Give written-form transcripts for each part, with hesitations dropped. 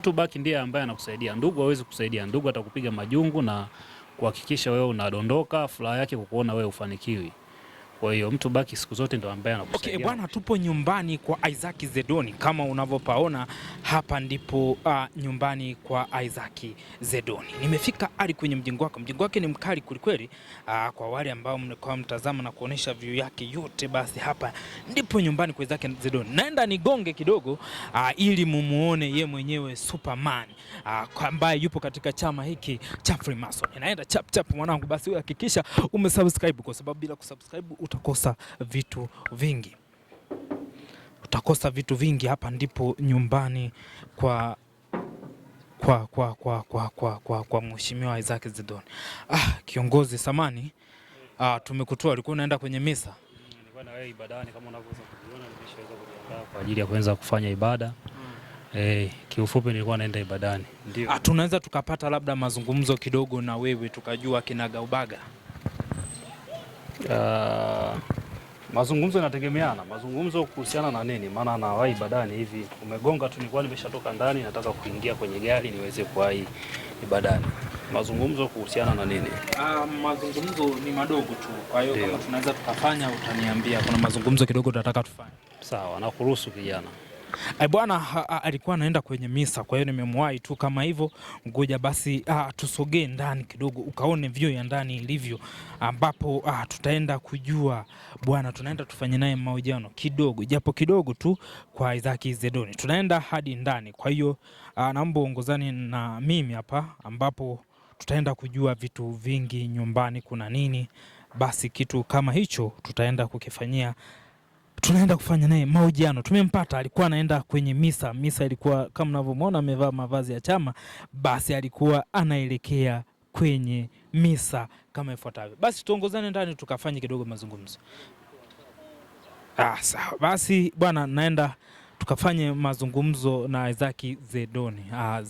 Mtu baki ndiye ambaye anakusaidia. Ndugu hawezi kusaidia. Ndugu atakupiga majungu na kuhakikisha wewe unadondoka, furaha yake kukuona wewe ufanikiwi. Kwa hiyo mtu baki siku zote ndo ambaye anakusaidia. Okay, bwana, tupo nyumbani kwa Isaac Zedoni kama unavyopaona hapa, ndipo nyumbani kwa Isaac Zedoni. Nimefika hadi kwenye mjengo wake. Mjengo wake ni mkali kulikweli. Kwa wale ambao mnakuwa mtazama na kuonesha view yake yote, basi hapa ndipo nyumbani kwa Isaac Zedoni. Naenda nigonge kidogo ili mumuone ye mwenyewe Superman ambaye yupo katika chama hiki cha Freemason. Naenda chap chap mwanangu, basi wewe hakikisha umesubscribe, kwa sababu bila kusubscribe utakosa vitu vingi. Utakosa vitu vingi. Hapa ndipo nyumbani kwa Mheshimiwa Isaac Zedoni. Kiongozi samani, tumekutoa, ulikuwa unaenda kwenye misa. Nilikuwa na wewe ibadani kama unavyoweza kujiona, nimeshaweza kujiandaa kwa ajili ya kuanza kufanya ibada. Kiufupi nilikuwa naenda ibadani. Ndio. Tunaweza tukapata labda mazungumzo kidogo na wewe tukajua kinagaubaga. Mazungumzo yanategemeana. Mazungumzo kuhusiana na nini? Maana na wahi ibadani hivi umegonga tu, nilikuwa nimeshatoka ndani nataka kuingia kwenye gari niweze kuwahi ibadani. Mazungumzo kuhusiana na nini? Mazungumzo ni madogo tu. Kwa hiyo kama tunaweza tukafanya utaniambia. Kuna mazungumzo kidogo tunataka tufanye. Sawa, nakuruhusu kijana. Bwana alikuwa anaenda kwenye misa, kwa hiyo nimemwahi tu kama hivyo. Ngoja basi tusogee ndani kidogo ukaone view ya ndani ilivyo, ambapo tutaenda kujua bwana, tunaenda tufanye naye mahojiano kidogo, japo kidogo tu kwa Isaac Zedoni. Tunaenda hadi ndani, kwa hiyo naomba uongozane na mimi hapa, ambapo tutaenda kujua vitu vingi nyumbani kuna nini. Basi kitu kama hicho tutaenda kukifanyia. Tunaenda kufanya naye mahojiano. Tumempata, alikuwa anaenda kwenye misa. Misa ilikuwa kama mnavyomwona amevaa mavazi ya chama, basi alikuwa anaelekea kwenye misa kama ifuatavyo. Basi tuongozane ndani tukafanye kidogo mazungumzo. Sawa. Basi bwana, naenda tukafanye mazungumzo na Isaac Zedoni.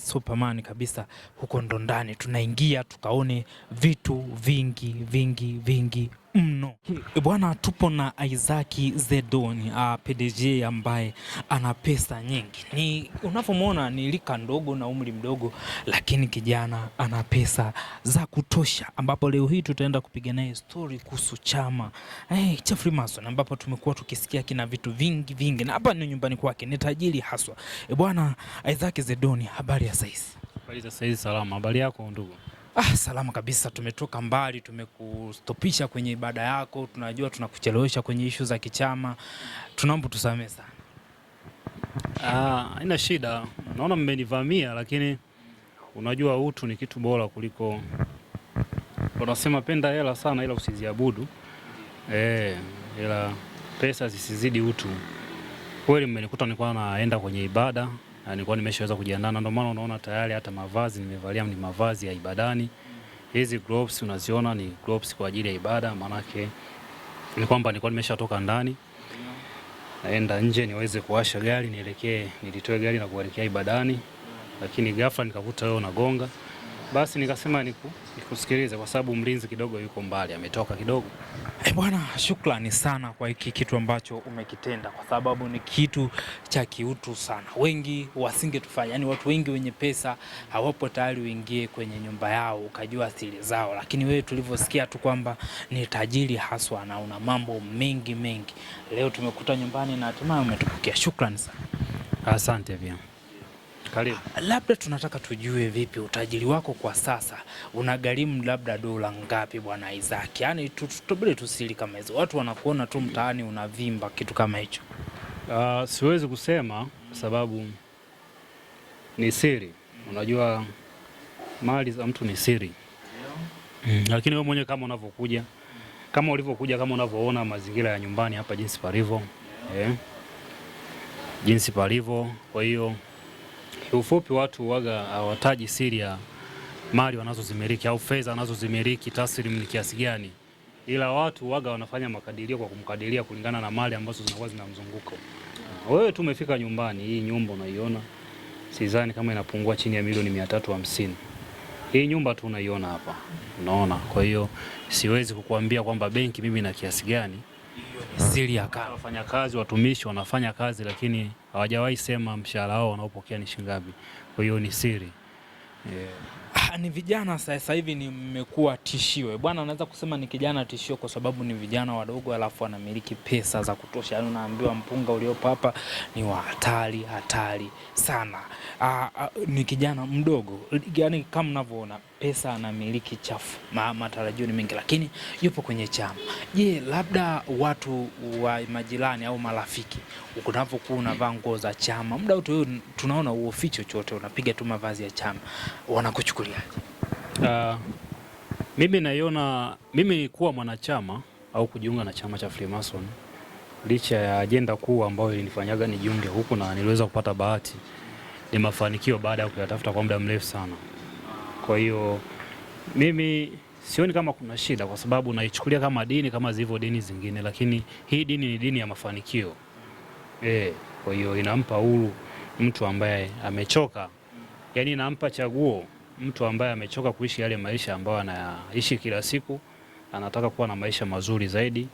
Superman kabisa, huko ndo ndani tunaingia tukaone vitu vingi mno. Bwana, tupo na Isaac Zedoni, PDG ambaye ana pesa nyingi. Ni unavyomwona ni lika ndogo na umri mdogo, lakini kijana ana pesa za kutosha, ambapo leo hii tutaenda kupiga naye story kuhusu chama cha Freemason, ambapo tumekuwa tukisikia kina vitu vingi, na hapa ni nyumbani kwake, ni tajiri haswa. Bwana Isaac Zedoni, habari ya saizi? Habari za saizi salama. Habari yako ndugu? Salama kabisa. Tumetoka mbali, tumekustopisha kwenye ibada yako. Tunajua tunakuchelewesha kwenye issue za kichama. Tunaomba tusamehe sana. Haina shida. Naona mmenivamia, lakini unajua utu ni kitu bora kuliko, wanasema penda hela sana ila usiziabudu. Ila pesa zisizidi utu. Kweli mmenikuta nilikuwa naenda kwenye ibada na nilikuwa nimeshaweza kujiandaa, ndio maana unaona tayari hata mavazi nimevalia ni mavazi ya ibadani. Hizi gloves unaziona ni gloves kwa ajili ya ibada, manake ni kwamba nilikuwa nimeshatoka ndani naenda nje niweze kuwasha gari nilitoe gari na kuelekea ibadani, lakini ghafla nikakuta wewe unagonga. Basi nikasema nikusikilize kwa sababu mlinzi kidogo yuko mbali, ametoka kidogo. Bwana, shukrani sana kwa hiki kitu ambacho umekitenda, kwa sababu ni kitu cha kiutu sana. Wengi wasingetufanya, yani watu wengi wenye pesa hawapo tayari uingie kwenye nyumba yao ukajua siri zao, lakini wewe tulivyosikia tu kwamba ni tajiri haswa na una mambo mengi. Leo tumekuta nyumbani na hatimaye umetupokea. Shukrani sana. Asante pia. Karibu. Labda tunataka tujue vipi utajiri wako kwa sasa unagharimu labda dola ngapi bwana Isaac? Yaani tutobele tusili kama hizo. Watu wanakuona tu mtaani unavimba kitu kama hicho. Siwezi kusema sababu ni siri. Unajua mali za mtu ni siri. Lakini wewe mwenyewe kama unavyokuja, kama ulivyokuja, kama unavyoona mazingira ya nyumbani hapa jinsi palivyo. Jinsi palivyo. Kwa hiyo ufupi watu waga hawataji siri ya mali wanazozimiliki au fedha wanazozimiliki taslimu ni kiasi gani, ila watu waga wanafanya makadirio kwa kumkadiria kulingana na mali ambazo zinakuwa zinamzunguka. Wewe tu umefika nyumbani, hii nyumba unaiona, sidhani kama inapungua chini ya milioni 350. Hii nyumba tu unaiona hapa, unaona. Kwa hiyo siwezi kukuambia kwamba benki mimi na kiasi gani, siri ya kazi. Wafanyakazi, watumishi wanafanya kazi, lakini hawajawahi sema mshahara wao wanaopokea ni shilingi ngapi. Kwa hiyo ni siri. Ni vijana sasa hivi nimekuwa tishio bwana, naweza kusema ni kijana tishio kwa sababu ni vijana wadogo alafu wanamiliki pesa za kutosha. Yaani unaambiwa mpunga uliopo hapa ni wa hatari sana. Ni kijana mdogo, yaani kama mnavyoona pesa anamiliki chafu, matarajio ni mengi, lakini yupo kwenye chama. Je, labda watu wa majirani au marafiki unapokuwa unavaa nguo za chama muda wote tunaona uofi chochote, unapiga tu mavazi ya chama, wanakuchukuliaje? Mimi naiona, mimi kuwa mwanachama au kujiunga na chama cha Freemason, licha ya ajenda kuu ambayo ilinifanyaga nijiunge huku na niliweza kupata bahati, ni mafanikio baada ya kuyatafuta kwa muda mrefu sana. Kwa hiyo mimi sioni kama kuna shida, kwa sababu naichukulia kama dini kama zilivyo dini zingine, lakini hii dini ni dini ya mafanikio. Kwa hiyo inampa uhuru mtu ambaye amechoka, yani inampa chaguo mtu ambaye amechoka kuishi yale maisha ambayo anaishi kila siku, anataka kuwa na maisha mazuri zaidi.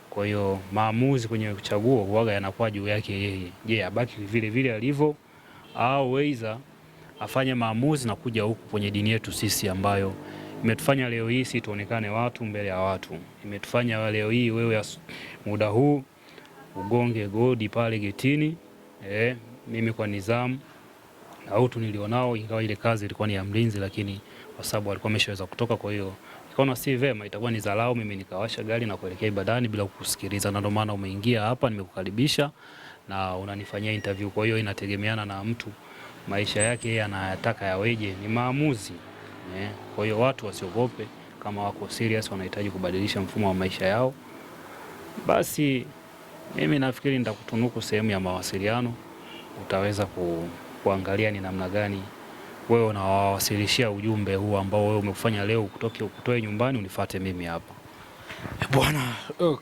Kwa hiyo maamuzi kwenye chaguo huaga yanakuwa juu yake yeye. Je, abaki vile vile alivyo au weiza afanye maamuzi na kuja huku kwenye dini yetu sisi ambayo imetufanya leo hii si tuonekane watu mbele ya watu. Imetufanya leo hii wewe muda huu ugonge godi pale getini. Mimi kwa nizamu au tu nilionao, ingawa ile kazi ilikuwa ni ya mlinzi, lakini kwa sababu alikuwa ameshaweza kutoka, kwa hiyo ikaona si vema, itakuwa ni dharau mimi nikawasha gari na kuelekea ibadani bila kukusikiliza. Na ndio maana umeingia hapa, nimekukaribisha na unanifanyia interview. Kwa hiyo inategemeana na mtu maisha yake yeye anayataka yaweje, ni maamuzi. Kwa hiyo watu wasiogope, kama wako serious wanahitaji kubadilisha mfumo wa maisha yao, basi mimi nafikiri nitakutunuku sehemu ya mawasiliano, utaweza kuangalia ni namna gani wewe unawawasilishia ujumbe huu ambao wewe umekufanya leo kutoe nyumbani unifuate mimi hapa. Bwana,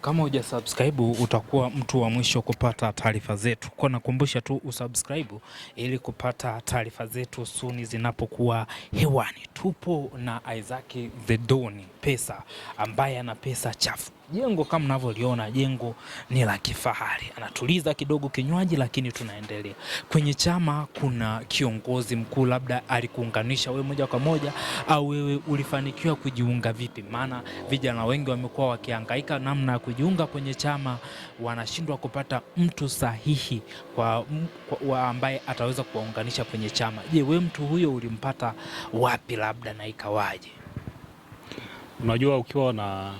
kama hujasubscribe utakuwa mtu wa mwisho kupata taarifa zetu. Kwa nakumbusha tu usubscribe ili kupata taarifa zetu suni zinapokuwa hewani. Tupo na Isaac The Don Pesa, ambaye ana pesa chafu. Jengo kama mnavyoliona, jengo ni la kifahari. Anatuliza kidogo kinywaji, lakini tunaendelea. Kwenye chama kuna kiongozi mkuu, labda alikuunganisha wewe moja kwa moja au wewe ulifanikiwa kujiunga vipi? Maana vijana wengi wamekuwa wakihangaika namna ya kujiunga kwenye chama, wanashindwa kupata mtu sahihi kwa ambaye ataweza kuwaunganisha kwenye chama. Je, wewe mtu huyo ulimpata wapi labda na ikawaje? Unajua, ukiwa na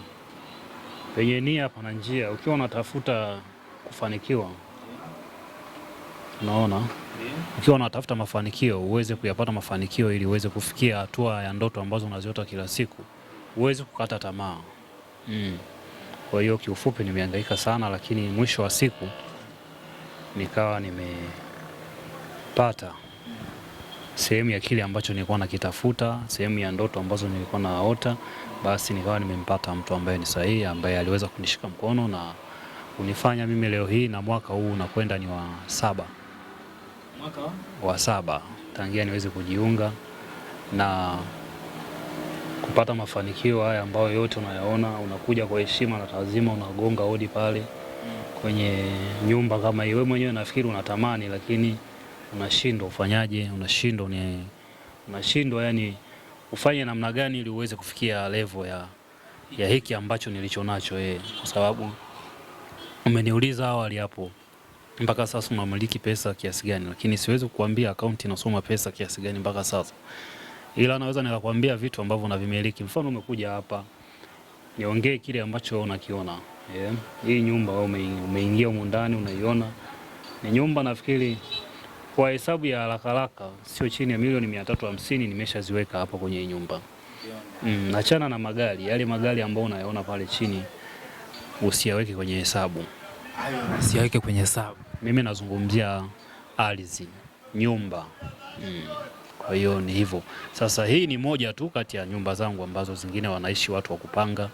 penye nia pana njia. Ukiwa unatafuta kufanikiwa, unaona, ukiwa unatafuta mafanikio, uweze kuyapata mafanikio ili uweze kufikia hatua ya ndoto ambazo unaziota kila siku, uweze kukata tamaa. Kwa hiyo kiufupi nimehangaika sana, lakini mwisho wa siku nikawa nimepata sehemu ya kile ambacho nilikuwa nakitafuta, sehemu ya ndoto ambazo nilikuwa naota. Basi nikawa nimempata mtu ambaye ni sahihi, ambaye aliweza kunishika mkono na kunifanya mimi leo hii, na mwaka huu unakwenda ni wa 7. Mwaka wa 7 tangia niweze kujiunga na kupata mafanikio haya ambayo yote unayaona. Unakuja kwa heshima na taadhima, unagonga hodi pale kwenye nyumba kama hiyo. Wewe mwenyewe nafikiri unatamani, lakini unashindwa. Ufanyaje? Unashindwa yani ufanye namna gani ili uweze kufikia level ya hiki ambacho nilichonacho kwa sababu umeniuliza awali hapo mpaka sasa unamiliki pesa kiasi gani, lakini siwezi kukuambia akaunti inasoma pesa kiasi gani mpaka sasa, ila naweza nikakwambia vitu ambavyo unavimiliki. Mfano, umekuja hapa niongee kile ambacho unakiona. Hii nyumba umeingia huko ndani unaiona, ni nyumba nafikiri kwa hesabu ya haraka sio chini ya milioni 350 nimeshaziweka hapa kwenye hii nyumba. Achana na magari, yale magari ambayo unayaona pale chini usiyaweke kwenye hesabu. Hayo usiyaweke kwenye hesabu. Mimi nazungumzia ardhi, nyumba. Kwa hiyo ni hivyo. Sasa hii ni moja tu kati ya nyumba zangu ambazo zingine wanaishi watu wa kupanga.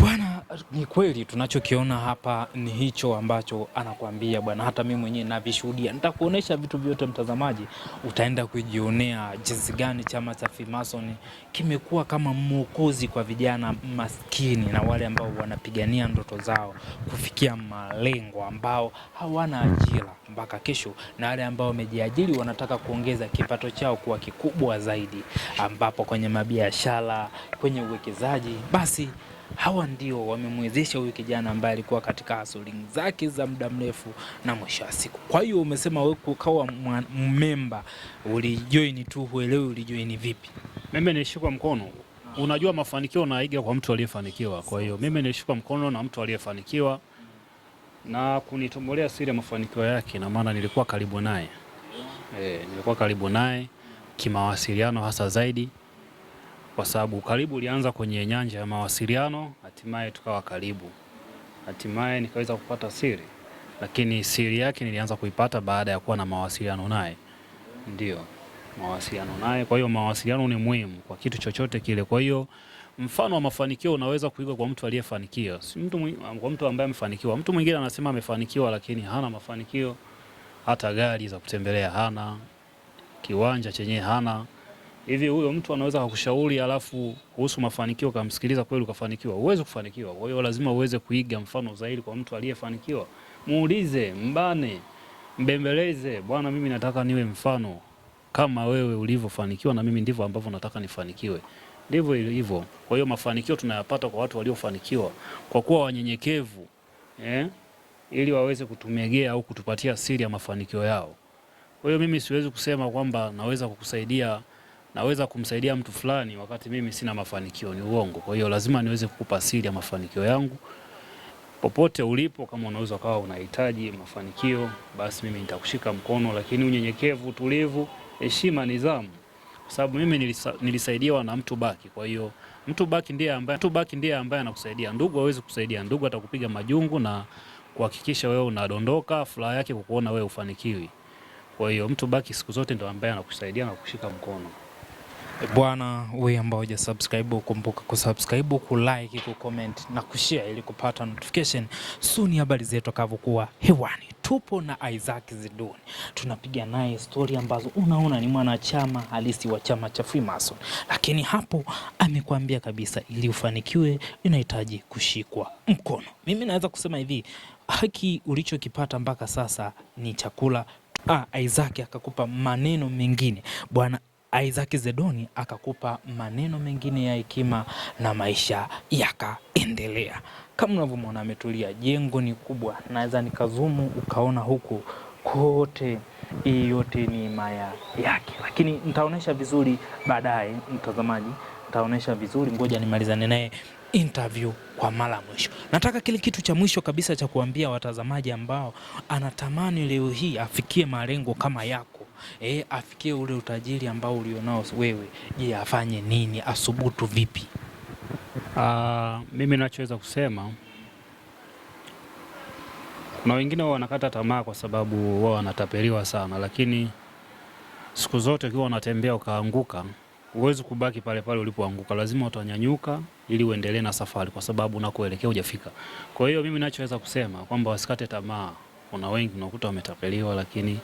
Bwana, Ni kweli tunachokiona hapa ni hicho ambacho anakuambia bwana, hata mimi mwenyewe navishuhudia. Nitakuonesha vitu vyote mtazamaji, utaenda kujionea jinsi gani chama cha Freemason kimekuwa kama mwokozi kwa vijana maskini na wale ambao wanapigania ndoto zao kufikia malengo, ambao hawana ajira mpaka kesho, na wale ambao wamejiajiri wanataka kuongeza kipato chao kuwa kikubwa zaidi, ambapo kwenye mabiashara, kwenye uwekezaji, basi hawa ndio wamemwezesha huyu kijana ambaye alikuwa katika hustling zake za muda mrefu na mwisho wa siku. Kwa hiyo umesema wewe ukawa member, ulijoin tu, huelewi ulijoin vipi? Mimi nilishikwa mkono. Unajua mafanikio unaiga kwa mtu aliyefanikiwa. Kwa hiyo mimi nilishikwa mkono na mtu aliyefanikiwa na kunitombolea siri ya mafanikio yake, na maana nilikuwa karibu naye. Nilikuwa karibu naye kimawasiliano hasa zaidi, kwa sababu karibu ulianza kwenye nyanja ya mawasiliano, hatimaye tukawa karibu. Hatimaye nikaweza kupata siri, lakini siri yake nilianza kuipata baada ya kuwa na mawasiliano naye. Ndio, mawasiliano naye. Kwa hiyo mawasiliano ni muhimu kwa kitu chochote kile. Kwa hiyo mfano wa mafanikio unaweza kuiga kwa mtu aliyefanikiwa, si kwa mtu ambaye amefanikiwa. Mtu mwingine anasema amefanikiwa lakini hana mafanikio, hata gari za kutembelea hana, kiwanja chenye hana. Hivi huyo mtu anaweza kukushauri alafu kuhusu mafanikio kamsikiliza kweli ukafanikiwa? Uweze kufanikiwa. Kwa hiyo lazima uweze kuiga mfano zaidi kwa mtu aliyefanikiwa. Muulize, mbane, mbembeleze, bwana mimi nataka niwe mfano kama wewe ulivyofanikiwa na mimi ndivyo ambavyo nataka nifanikiwe. Ndivyo ilivyo. Kwa hiyo mafanikio tunayapata kwa watu waliofanikiwa kwa kuwa wanyenyekevu, ili waweze kutumegea au kutupatia siri ya mafanikio yao. Kwa hiyo mimi siwezi kusema kwamba naweza kumsaidia mtu fulani wakati mimi sina mafanikio, ni uongo. Kwa hiyo lazima niweze kukupa siri ya mafanikio yangu. Popote ulipo, kama unaweza kawa unahitaji mafanikio, basi mimi nitakushika mkono, lakini unyenyekevu, utulivu, heshima, nidhamu. Kwa sababu mimi nilisaidiwa na mtu baki. Kwa hiyo mtu baki ndiye ambaye anakusaidia. Ndugu hawezi kusaidia. Ndugu atakupiga majungu na kuhakikisha wewe unadondoka, furaha yake kukuona wewe ufanikiwi. Kwa hiyo mtu baki siku zote ndio ambaye anakusaidia na kushika mkono. Bwana, wewe ambao hujasubscribe, ukumbuka kusubscribe, kulike, kucomment na kushare ili kupata notification soon habari zetu takavyokuwa hewani. Tupo na Isaac Zidoni, tunapiga naye story ambazo unaona ni mwanachama halisi wa chama cha Freemason, lakini hapo amekwambia kabisa ili ufanikiwe inahitaji kushikwa mkono. Mimi naweza kusema hivi, haki ulichokipata mpaka sasa ni chakula. Isaac akakupa maneno mengine, bwana Isaac Zidoni akakupa maneno mengine ya hekima na maisha yakaendelea. Kama unavyomwona ametulia, jengo ni kubwa, naweza nikazumu ukaona huku kote, hii yote ni maya yake, lakini nitaonesha vizuri baadaye mtazamaji, nitaonesha vizuri. Ngoja nimalizane naye interview kwa mara mwisho. Nataka kile kitu cha mwisho kabisa cha kuambia watazamaji ambao anatamani leo hii afikie malengo kama yako, afikie ule utajiri ambao ulionao wewe. Je, afanye nini? Asubutu vipi? Mimi nachoweza kusema, kuna wengine wao wanakata tamaa kwa sababu wao wanatapeliwa sana, lakini siku zote ukiwa unatembea ukaanguka, huwezi kubaki pale pale ulipoanguka. Lazima utanyanyuka ili uendelee na safari, kwa sababu unakoelekea hujafika. Kwa hiyo mimi nachoweza kusema kwamba wasikate tamaa. Kuna wengi unakuta wametapeliwa, lakini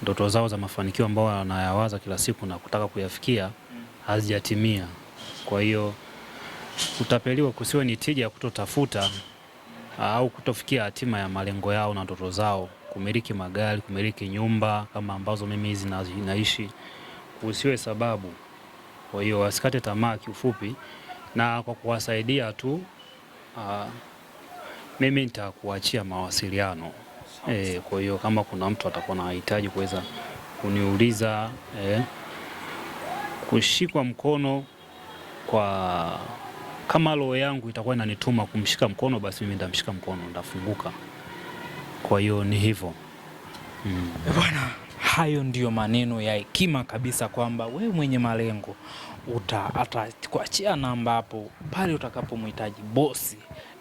ndoto zao za mafanikio ambao wanayawaza kila siku na kutaka kuyafikia hazijatimia. Kwa hiyo kutapeliwa kusiwe ni tija ya kutotafuta au kutofikia hatima ya malengo yao na ndoto zao, kumiliki magari, kumiliki nyumba kama ambazo mimi hizi naishi, kusiwe sababu. Kwa hiyo wasikate tamaa kiufupi, na kwa kuwasaidia tu mimi nitakuachia mawasiliano. Kwa hiyo kama kuna mtu atakuwa anahitaji kuweza kuniuliza, kushikwa mkono, kwa kama roho yangu itakuwa inanituma kumshika mkono, basi mimi nitamshika mkono, nitafunguka. Kwa hiyo ni hivyo. Bwana, hayo ndiyo maneno ya hekima kabisa, kwamba wewe mwenye malengo atakuachia namba hapo pale utakapomhitaji bosi,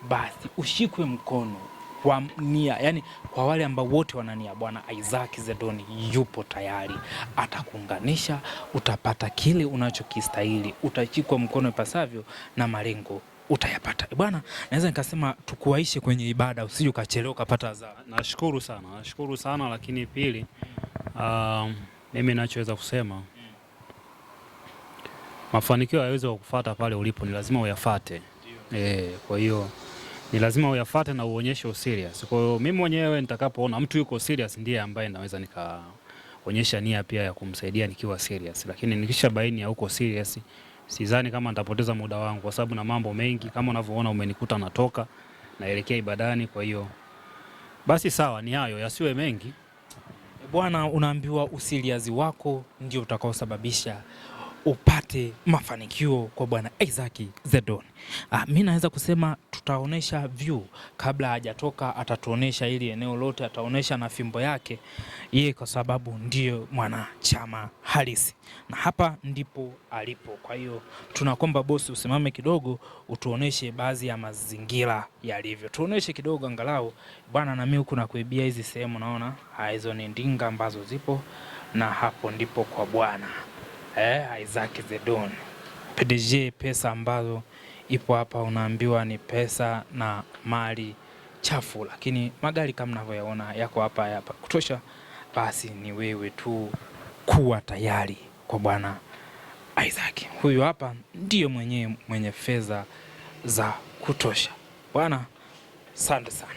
basi ushikwe mkono kwa nia, yani kwa wale ambao wote wanania, bwana Isaac Zidoni yupo tayari, atakuunganisha, utapata kile unachokistahili, utashikwa mkono ipasavyo na malengo utayapata. Bwana, naweza nikasema tukuwaishe kwenye ibada usije ukachelewa ukapata adhabu. Nashukuru sana, lakini pili, mimi ninachoweza kusema, mafanikio hayawezi kukufuata pale ulipo, ni lazima uyafate. Kwa hiyo ni lazima uyafate na uonyeshe serious. Kwa hiyo mimi mwenyewe nitakapoona mtu yuko serious ndiye ambaye naweza nikaonyesha nia pia ya kumsaidia nikiwa serious, lakini nikishabaini hauko serious, sidhani kama nitapoteza muda wangu, kwa sababu na mambo mengi kama unavyoona umenikuta natoka naelekea ibadani. Kwa hiyo basi sawa, ni hayo, yasiwe mengi. Bwana, unaambiwa usiliazi wako ndio utakaosababisha upate mafanikio kwa Bwana Isaac Zedoni. Mimi naweza kusema tutaonesha view kabla hajatoka, atatuonesha ili eneo lote, ataonesha na fimbo yake yeye, kwa sababu ndio mwanachama halisi na hapa ndipo alipo. Kwa hiyo tunakomba bosi, usimame kidogo utuoneshe baadhi ya mazingira yalivyo, tuoneshe kidogo angalau bwana. Na mimi huku nakuibia hizi sehemu, naona hizo ni ndinga ambazo zipo, na hapo ndipo kwa bwana Isaac Zedoni PDG. Pesa ambazo ipo hapa unaambiwa ni pesa na mali chafu, lakini magari kama mnavyoyaona yako hapa kutosha. Basi ni wewe tu kuwa tayari kwa bwana Isaac. Huyu hapa ndiyo mwenye fedha za kutosha bwana. Asante sana.